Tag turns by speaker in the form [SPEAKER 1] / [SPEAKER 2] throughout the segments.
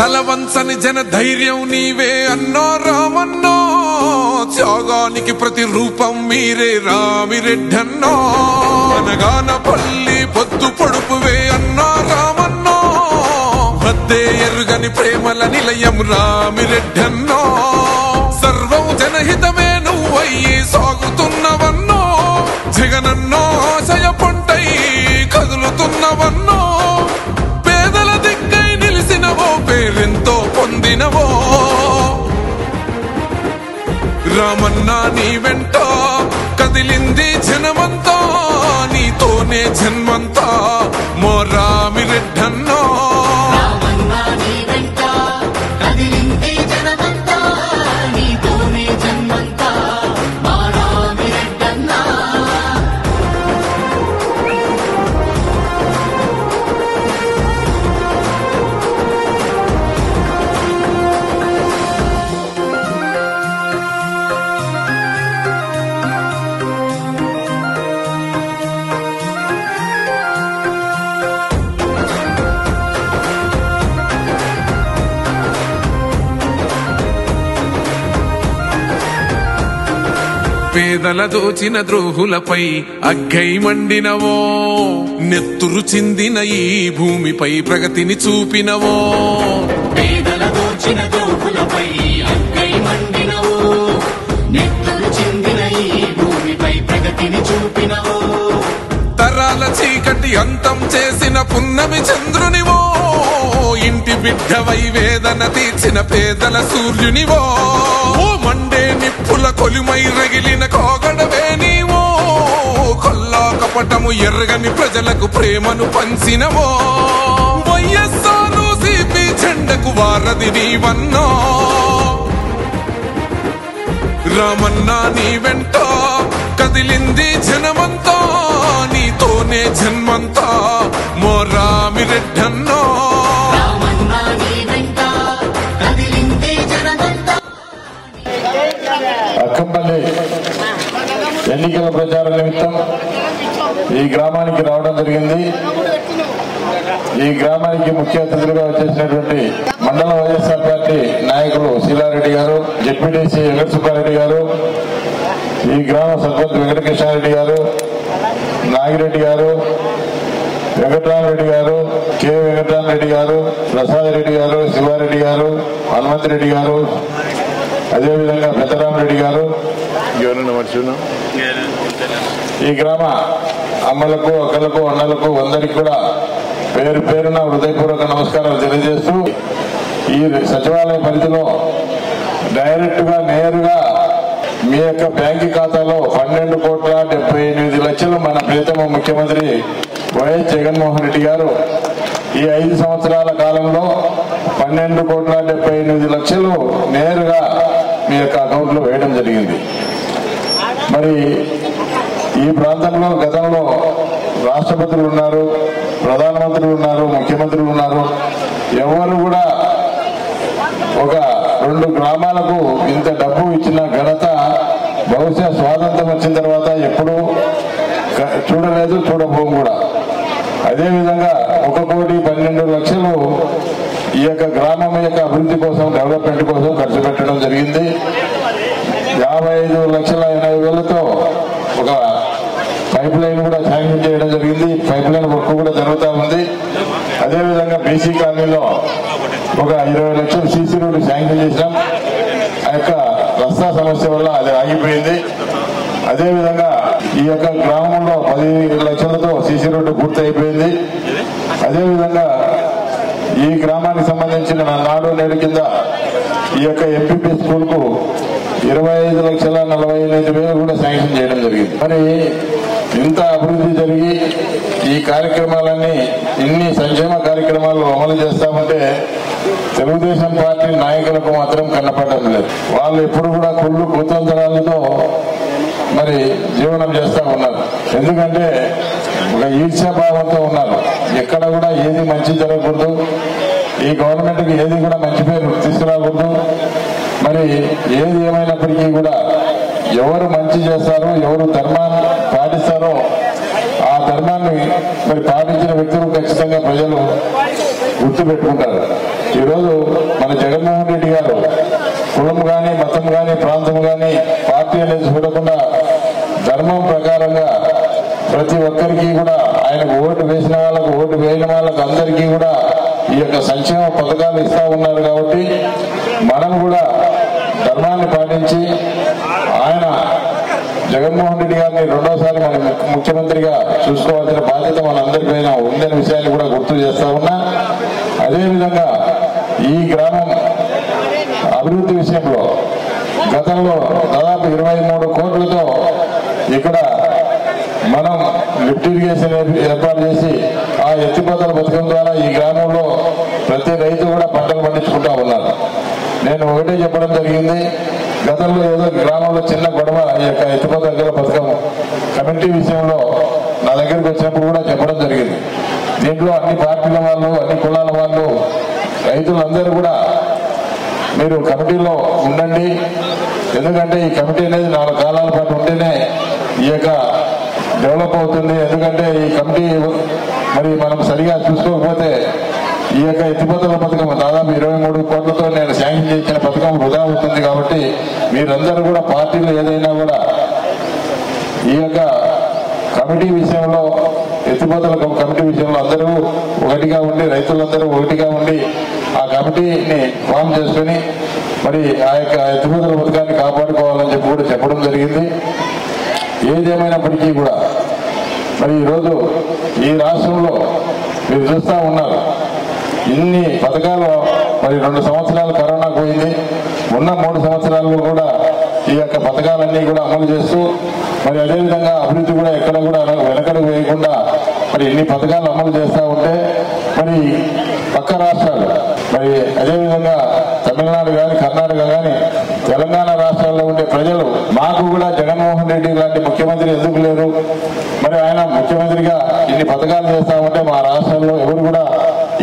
[SPEAKER 1] తలవంచని జన ధైర్యం నీవే అన్నో రామన్నో, త్యాగానికి ప్రతి రూపం మీరే రామిరెడ్డన్నో. అనగానపల్లి పొద్దు పొడుపువే అన్నో రామన్నో, హద్దే ఎరుగని ప్రేమల నిలయం రామిరెడ్డన్నో. సర్వం జనహితమే నువ్వయ్యి సాగుతున్నవన్నో, జగనన్నో ఆశయ పంటై కదులుతున్నవన్నో. పేదల దిక్కై నిలిసినవో, పేరెంతో పొందినవో. రామన్నా నీ వెంట కదిలింది జనమంతా, నీతోనే జన్మంతా మో రామిరెడ్డన్నో. పేదల దోచిన ద్రోహులపై అగ్గై మండినవో, నెత్తురు చిందిన ఈ భూమిపై ప్రగతిని చూపినవో.
[SPEAKER 2] పేదల దోచిన ద్రోహులపై అగ్గై మండినవో, నెత్తురు చిందిన ఈ భూమిపై ప్రగతిని చూపినవో.
[SPEAKER 1] తరాల చీకటి అంతం చేసిన పున్నమి చంద్రునివో, ఇంటి బిడ్డవై వేదన తీర్చిన పేదల సూర్యునివో. ఓ మండే నిప్పుల కొలిమై రగిలిన కోగడవే నీవో, కొల్లా కపటము ఎర్రగని ప్రజలకు ప్రేమను పంచినవో. వైఎస్ఆర్ సిపి జెండకు వారధి నీవన్నో. రామన్నా నీ వెంట కదిలింది జనమంతా, నీతోనే జన్మంతా మో రామిరెడ్డన్నో.
[SPEAKER 3] అక్కంపల్లి ఎన్నికల ప్రచార నిమిత్తం ఈ గ్రామానికి రావడం జరిగింది. ఈ గ్రామానికి ముఖ్య అతిథులుగా వచ్చేసినటువంటి మండల వైఎస్ఆర్ పార్టీ నాయకులు శీలారెడ్డి గారు, జెడ్పీటీసీ వెంకటసుబ్బారెడ్డి గారు, ఈ గ్రామ సర్పంచ్ వెంకటకృష్ణారెడ్డి గారు, నాగిరెడ్డి గారు, వెంకటరామరెడ్డి గారు, కె వెంకటరామరెడ్డి గారు, ప్రసాద్ రెడ్డి గారు, శివారెడ్డి గారు, హనుమంతరెడ్డి గారు, అదేవిధంగా పెద్దరామరెడ్డి గారు, ఈ గ్రామ అమ్మలకు, అక్కలకు, అన్నలకు అందరికి కూడా పేరు పేరున హృదయపూర్వక నమస్కారాలు తెలియజేస్తూ, ఈ సచివాలయ పరిధిలో డైరెక్ట్ గా నేరుగా మీ యొక్క బ్యాంకు ఖాతాలో 12,78,00,000 మన ప్రియతమ ముఖ్యమంత్రి వైఎస్ జగన్మోహన్ రెడ్డి గారు ఈ 5 సంవత్సరాల కాలంలో 12,78,00,000 నేరుగా మీ యొక్క అకౌంట్ లో వేయడం జరిగింది. మరి ఈ ప్రాంతంలో గతంలో రాష్ట్రపతులు ఉన్నారు, ప్రధానమంత్రులు ఉన్నారు, ముఖ్యమంత్రులు ఉన్నారు. ఎవరు కూడా ఒక 2 గ్రామాలకు ఇంత డబ్బు ఇచ్చిన ఘనత బహుశా స్వాతంత్రం వచ్చిన తర్వాత ఎప్పుడూ చూడలేదు, చూడబోం కూడా. అదేవిధంగా 1,12,00,000 ఈ యొక్క గ్రామం యొక్క అభివృద్ధి కోసం, డెవలప్మెంట్ కోసం ఖర్చు పెట్టడం జరిగింది. 55,80,000తో ఒక పైప్ లైన్ కూడా శాంక్షన్ చేయడం జరిగింది. పైప్ లైన్ వర్క్ కూడా జరుగుతూ ఉంది. అదేవిధంగా బీసీ కాలనీలో ఒక 20 లక్షల సీసీ రోడ్డు శాంక్షన్ చేసినాం. ఆ యొక్క రస్తా సమస్య వల్ల అది ఆగిపోయింది. అదేవిధంగా ఈ యొక్క గ్రామంలో 10 లక్షలతో సీసీ రోడ్డు పూర్తి అయిపోయింది. అదేవిధంగా ఈ గ్రామానికి సంబంధించిన నాడు నేడు కింద ఈ యొక్క ఎంపీపీ స్కూల్ కు 25,48,000 కూడా శాంక్షన్ చేయడం జరిగింది. మరి ఇంత అభివృద్ధి జరిగి ఈ కార్యక్రమాలన్నీ, ఇన్ని సంక్షేమ కార్యక్రమాలు అమలు చేస్తామంటే తెలుగుదేశం పార్టీ నాయకులకు మాత్రం కనపడడం లేదు. వాళ్ళు ఎప్పుడు కూడా కుళ్ళు కుతంత్రాలతో మరి జీవనం చేస్తా ఉన్నారు. ఎందుకంటే ఒక ఈర్ష్యాభావంతో ఉన్నారు. ఎక్కడ కూడా ఏది మంచి జరగకూడదు, ఈ గవర్నమెంట్ కి ఏది కూడా మంచి పేరు తీసుకురాకూడదు. మరి ఏది ఏమైనప్పటికీ కూడా ఎవరు మంచి చేస్తారో, ఎవరు ధర్మాన్ని పాటిస్తారో ఆ ధర్మాన్ని మరి పాటించిన వ్యక్తులు ఖచ్చితంగా ప్రజలు గుర్తు పెట్టుకుంటారు. ఈరోజు మన జగన్మోహన్ రెడ్డి గారు కులం కానీ మతం కానీ ప్రాంతం కానీ పార్టీ అనేది చూడకుండా ధర్మం ప్రకారంగా ప్రతి ఒక్కరికి కూడా ఆయనకు ఓటు వేసిన వాళ్ళకు ఓటు వేయని వాళ్ళకు అందరికీ కూడా ఈ యొక్క సంక్షేమ పథకాలు ఇస్తా ఉన్నారు. కాబట్టి మనం కూడా ధర్మాన్ని పాటించి ఆయన జగన్మోహన్ రెడ్డి గారిని రెండోసారి మన ముఖ్యమంత్రిగా చూసుకోవాల్సిన బాధ్యత మనందరిపైన ఉందనే విషయాన్ని కూడా గుర్తు చేస్తా ఉన్నా. అదేవిధంగా ఈ గ్రామం అభివృద్ధి విషయంలో గతంలో దాదాపు 23 కోట్లతో ఇక్కడ మనం లిఫ్ట్ ఇరిగేషన్ ఏర్పాటు చేసి ఆ ఎత్తిపోతల పథకం ద్వారా ఈ గ్రామంలో ప్రతి రైతు కూడా పంటలు పండించుకుంటా ఉన్నారు. నేను ఒకటే చెప్పడం జరిగింది, గతంలో ఏదో గ్రామంలో చిన్న గొడవ ఈ యొక్క ఎత్తిపోతల పథకం కమిటీ విషయంలో నా దగ్గరికి వచ్చినప్పుడు కూడా చెప్పడం జరిగింది. దీంట్లో అన్ని పార్టీల వాళ్ళు అన్ని కులాల వాళ్ళు రైతులందరూ కూడా మీరు కమిటీలో ఉండండి, ఎందుకంటే ఈ కమిటీ అనేది 4 కాలాల పాటు ఉంటేనే ఈ యొక్క డెవలప్ అవుతుంది. ఎందుకంటే ఈ కమిటీ మరి మనం సరిగా చూసుకోకపోతే ఈ యొక్క ఎత్తిపోతల పథకం దాదాపు 23 కోట్లతో నేను శాంక్షన్ చేసిన పథకం వృధా అవుతుంది. కాబట్టి మీరందరూ కూడా పార్టీలు ఏదైనా కూడా ఈ యొక్క కమిటీ విషయంలో ఎత్తిపోతల కమిటీ విషయంలో అందరూ ఒకటిగా ఉండి రైతులందరూ ఒకటిగా ఉండి ఆ కమిటీని ఫామ్ చేసుకుని మరి ఆ యొక్క ఎత్తిపోతల పథకాన్ని కాపాడుకోవాలని చెప్పి కూడా చెప్పడం జరిగింది. ఏదేమైనప్పటికీ కూడా మరి ఈరోజు ఈ రాష్ట్రంలో మీరు చూస్తూ ఉన్నారు, ఇన్ని పథకాలు మరి 2 సంవత్సరాలు కరోనా పోయింది, ఉన్న 3 సంవత్సరాల్లో కూడా ఈ యొక్క పథకాలన్నీ కూడా అమలు చేస్తూ మరి అదేవిధంగా అభివృద్ధి కూడా ఎక్కడ కూడా వెనకడుగు వేయకుండా మరి ఇన్ని పథకాలు అమలు చేస్తూ ఉంటే మరి పక్క రాష్ట్రాలు మరి అదేవిధంగా తమిళనాడు కానీ కర్ణాటక కానీ తెలంగాణ రాష్ట్రాల్లో ఉండే ప్రజలు మాకు కూడా జగన్మోహన్ రెడ్డి లాంటి ముఖ్యమంత్రి ఎందుకు లేరు, మరి ఆయన ముఖ్యమంత్రిగా ఇన్ని పథకాలు చేస్తా ఉంటే మా రాష్ట్రాల్లో ఎవరు కూడా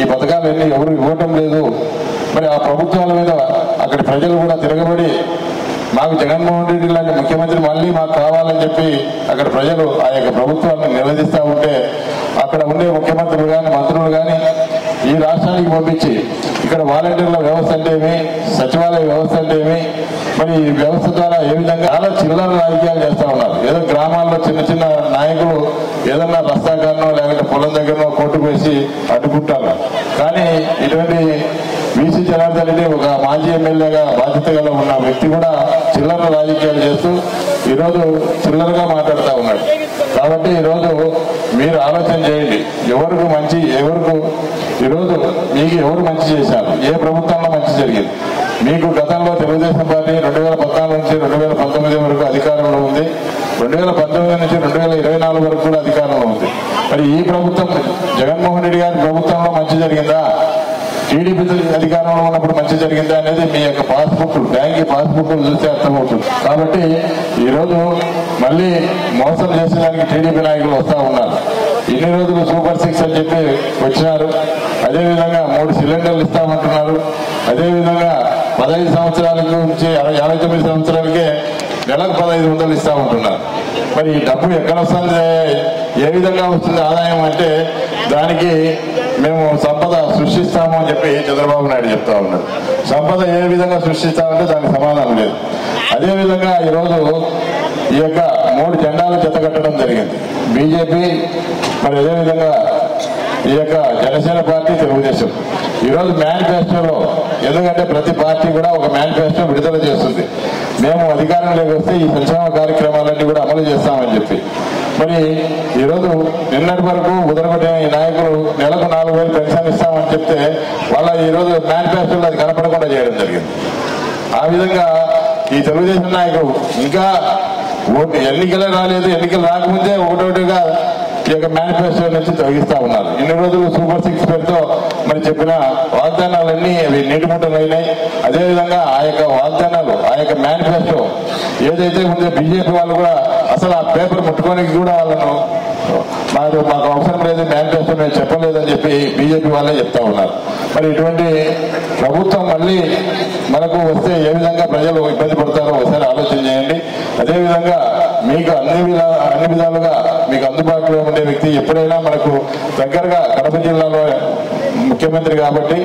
[SPEAKER 3] ఈ పథకాలు ఎవరు ఇవ్వటం లేదు, మరి ఆ ప్రభుత్వాల మీద అక్కడి ప్రజలు కూడా తిరగబడి మాకు జగన్మోహన్ రెడ్డి లాంటి ముఖ్యమంత్రి మళ్ళీ మాకు కావాలని చెప్పి అక్కడ ప్రజలు ఆ యొక్క ప్రభుత్వాన్ని నిలదీస్తూ ఉంటే అక్కడ ఉండే ముఖ్యమంత్రులు కానీ మంత్రులు కానీ ఈ రాష్ట్రానికి పంపించి ఇక్కడ వాలంటీర్ల వ్యవస్థ అంటే ఏమి, సచివాలయ వ్యవస్థ అంటే ఏమి, మరి ఈ వ్యవస్థ ద్వారా ఏ విధంగా చాలా చిల్లర రాజకీయాలు చేస్తూ ఉన్నారు. ఏదో గ్రామాల్లో చిన్న చిన్న నాయకులు ఏదన్నా రస్తాకారణం లేకపోతే పొలం దగ్గరనో కోర్టుకు వేసి అడ్డుకుంటారు. కానీ ఇటువంటి బీసీ జనార్దన్ రెడ్డి ఒక మాజీ ఎమ్మెల్యేగా బాధ్యత గల ఉన్న వ్యక్తి కూడా చిల్లర రాజకీయాలు చేస్తూ ఈరోజు చిల్లరగా మాట్లాడుతూ ఉన్నాడు. కాబట్టి ఈరోజు మీరు ఆలోచన చేయండి, ఎవరికి మంచి ఎవరికి ఈరోజు మీకు ఎవరు మంచి చేశారు, ఏ ప్రభుత్వంలో మంచి జరిగింది. మీకు గతంలో తెలుగుదేశం పార్టీ 2014 నుంచి 2019 వరకు అధికారంలో ఉంది, 2019 నుంచి 2024 వరకు కూడా అధికారంలో ఉంది. మరి ఈ ప్రభుత్వం జగన్మోహన్ రెడ్డి గారి ప్రభుత్వంలో మంచి జరిగిందా, టీడీపీ అధికారంలో ఉన్నప్పుడు మంచి జరిగిందా అనేది మీ యొక్క బ్యాంక్ పాస్బుక్ చూస్తే అర్థమవుతుంది. కాబట్టి ఈరోజు మళ్ళీ మోసం చేసేదానికి టీడీపీ నాయకులు వస్తా ఉన్నారు. ఇన్ని రోజులు సూపర్ 6 అని చెప్పి వచ్చినారు, అదేవిధంగా 3 సిలిండర్లు ఇస్తామంటున్నారు, అదేవిధంగా 15 సంవత్సరాల నుంచి 59 సంవత్సరాలకే నెలకు 1500 ఇస్తామంటున్నారు. మరి ఈ డబ్బు ఎక్కడ వస్తుంది, ఏ విధంగా వస్తుంది ఆదాయం అంటే దానికి మేము సంపద సృష్టిస్తాము అని చెప్పి చంద్రబాబు నాయుడు చెప్తా ఉన్నారు. సంపద ఏ విధంగా సృష్టిస్తామంటే దానికి సమాధానం లేదు. అదేవిధంగా ఈరోజు ఈ యొక్క 3 జెండాలు చెత్తగట్టడం జరిగింది. బీజేపీ మరి అదేవిధంగా ఈ యొక్క జనసేన పార్టీ, తెలుగుదేశం ఈరోజు మేనిఫెస్టోలో, ఎందుకంటే ప్రతి పార్టీ కూడా ఒక మేనిఫెస్టో విడుదల చేస్తుంది, మేము అధికారంలోకి వస్తే ఈ సంక్షేమ కార్యక్రమాలన్నీ కూడా అమలు చేస్తామని చెప్పి. మరి ఈరోజు నిన్నటి వరకు ఉదరగొట్టిన ఈ నాయకులు నెలకు 4000 పెన్షన్ ఇస్తామని చెప్తే వాళ్ళ ఈరోజు మేనిఫెస్టోలో అది కనపడకుండా చేయడం జరిగింది. ఆ విధంగా ఈ తెలుగుదేశం నాయకులు ఇంకా ఎన్నికలే రాలేదు, ఎన్నికలు రాకముందే ఒకటోటిగా ఈ యొక్క మేనిఫెస్టో నుంచి తొలగిస్తా ఉన్నారు. ఇన్ని రోజులు సూపర్ 6 పేరుతో మరి చెప్పిన వాగ్దానాలన్నీ అవి నీటిముట్టలైనాయి. అదేవిధంగా ఆ యొక్క వాగ్దానాలు, ఆ యొక్క మేనిఫెస్టో ఏదైతే ఉందో బీజేపీ వాళ్ళు కూడా అసలు ఆ పేపర్ ముట్టుకోనికి కూడా వాళ్ళను మాకు అవసరం లేదు, మేనిఫెస్టో మేము చెప్పలేదని చెప్పి బీజేపీ వాళ్ళే చెప్తా ఉన్నారు. మరి ఇటువంటి ప్రభుత్వం మళ్ళీ మనకు వస్తే ఏ విధంగా ప్రజలు ఇబ్బంది పడతారో ఒకసారి ఆలోచన చేయండి. అదేవిధంగా మీకు అన్ని విధాలుగా మీకు అందుబాటులో ఉండే వ్యక్తి ఎప్పుడైనా మనకు దగ్గరగా కడప జిల్లాలో ముఖ్యమంత్రి కాబట్టి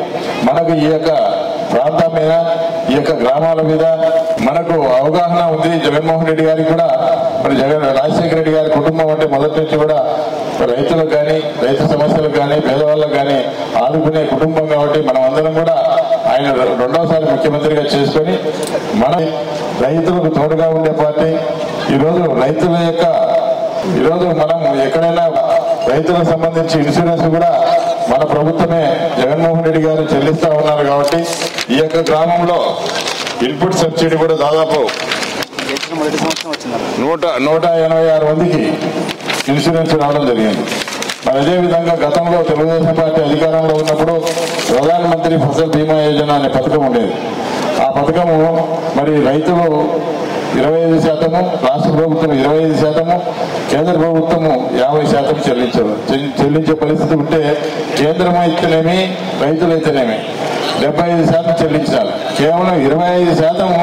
[SPEAKER 3] మనకు ఈ యొక్క ప్రాంతం మీద ఈ యొక్క గ్రామాల మీద మనకు అవగాహన ఉంది. జగన్మోహన్ రెడ్డి గారికి కూడా మరి రాజశేఖర రెడ్డి గారి కుటుంబం అంటే మొదటి నుంచి కూడా రైతులకు కానీ రైతు సమస్యలకు కానీ పేదవాళ్ళకు కానీ ఆదుకునే కుటుంబం కాబట్టి మనం అందరం కూడా ఆయన రెండోసారి ముఖ్యమంత్రిగా చేసుకొని మన రైతులకు తోడుగా ఉండే పార్టీ. ఈరోజు మనం ఎక్కడైనా రైతులకు సంబంధించి ఇన్సూరెన్స్ కూడా మన ప్రభుత్వమే జగన్మోహన్ రెడ్డి గారు చెల్లిస్తా ఉన్నారు కాబట్టి ఈ యొక్క గ్రామంలో ఇన్పుట్ సబ్సిడీ కూడా దాదాపు 186 మందికి ఇన్సూరెన్స్ రావడం జరిగింది. మరి అదేవిధంగా గతంలో తెలుగుదేశం పార్టీ అధికారంలో ఉన్నప్పుడు ప్రధానమంత్రి ఫసల్ బీమా యోజన అనే పథకం ఉండేది. ఆ పథకము మరి రైతులు 25%, రాష్ట్ర ప్రభుత్వం 25%, కేంద్ర ప్రభుత్వము 50% చెల్లించే పరిస్థితి ఉంటే కేంద్రం అయితేనేమి రైతులు అయితేనేమి 75% చెల్లించాలి. కేవలం 25%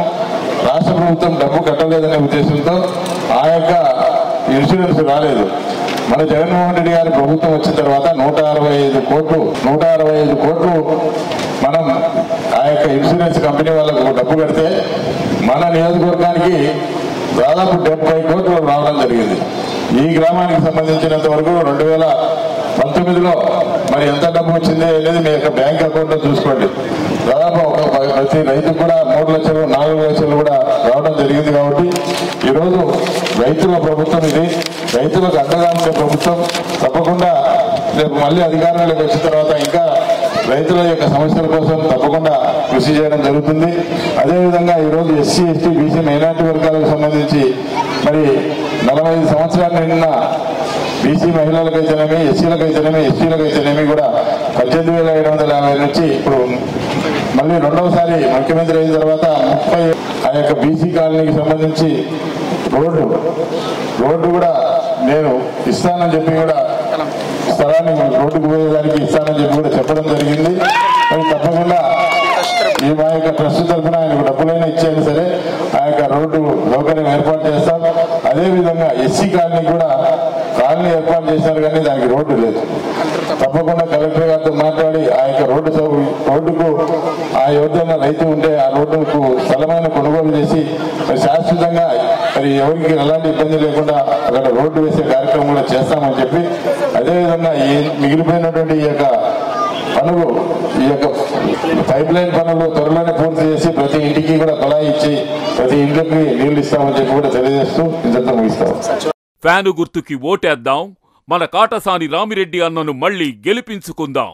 [SPEAKER 3] రాష్ట్ర ప్రభుత్వం డబ్బు కట్టలేదనే ఉద్దేశంతో ఆ యొక్క ఇన్సూరెన్స్ రాలేదు. మన జగన్మోహన్ రెడ్డి గారి ప్రభుత్వం వచ్చిన తర్వాత 165 కోట్లు మనం ఆ యొక్క ఇన్సూరెన్స్ కంపెనీ వాళ్ళకు డబ్బు కడితే మన నియోజకవర్గానికి దాదాపు 70 కోట్లు రావడం జరిగింది. ఈ గ్రామానికి సంబంధించినంత వరకు 2019లో మరి ఎంత డబ్బు వచ్చింది అనేది మీ యొక్క బ్యాంక్ అకౌంట్ లో చూసుకోండి. దాదాపు ప్రతి రైతుకు కూడా 3 లక్షలు 4 లక్షలు కూడా రావడం జరిగింది. కాబట్టి ఈరోజు రైతుల ప్రభుత్వం ఇది, రైతులకు అండగా ఉండే ప్రభుత్వం. తప్పకుండా రేపు మళ్ళీ అధికారంలోకి వచ్చిన తర్వాత ఇంకా రైతుల యొక్క సమస్యల కోసం తప్పకుండా కృషి చేయడం జరుగుతుంది. అదేవిధంగా ఈరోజు ఎస్సీ, ఎస్టీ, బీసీ, మైనార్టీ వర్గాలకు సంబంధించి మరి 45 సంవత్సరాల నిన్న బీసీ మహిళలకైతేనేమి, ఎస్సీలకైతేనేమి, ఎస్టీలకైతేనేమి కూడా 18,750 నుంచి ఇప్పుడు మళ్ళీ రెండవసారి ముఖ్యమంత్రి అయిన తర్వాత 30 ఆ యొక్క బీసీ కాలనీకి సంబంధించి రోడ్డు కూడా నేను ఇస్తానని చెప్పి కూడా స్థలాన్ని రోడ్డుకు పోయేదానికి ఇస్తానని చెప్పి కూడా చెప్పడం జరిగింది. అది తప్పకుండా ఈ మా యొక్క ట్రస్ట్ తరఫున ఆయనకు డబ్బులైనా ఇచ్చేది సరే ఆ యొక్క రోడ్డు సౌకర్యం ఏర్పాటు చేస్తాం. అదేవిధంగా ఎస్సీ కాలనీ కూడా కాలనీ ఏర్పాటు చేశారు కానీ దానికి రోడ్డు లేదు. తప్పకుండా కలెక్టర్ గారితో మాట్లాడి ఆ యొక్క రోడ్డుకు ఆ ఎవరిదైనా రైతు ఉంటే ఆ రోడ్డుకు స్థలమైన కొనుగోలు చేసి శాశ్వతంగా మరి ఎవరికి ఎలాంటి ఇబ్బంది లేకుండా అక్కడ రోడ్డు వేసే కార్యక్రమం కూడా చేస్తామని చెప్పి, అదేవిధంగా ఈ మిగిలిపోయినటువంటి ఈ యొక్క పనులు, ఈ యొక్క పైప్ లైన్ పనులు త్వరలోనే పూర్తి చేసి ప్రతి ఇంటికి కూడా కుళాయి ఇచ్చి ప్రతి ఇంటికి నీళ్లు ఇస్తామని చెప్పి కూడా తెలియజేస్తూ ఇంతతో ముగిస్తాం.
[SPEAKER 4] ఫ్యాను గుర్తుకి ఓటేద్దాం, మన కాటసాని రామిరెడ్డి అన్నను మళ్లీ గెలిపించుకుందాం.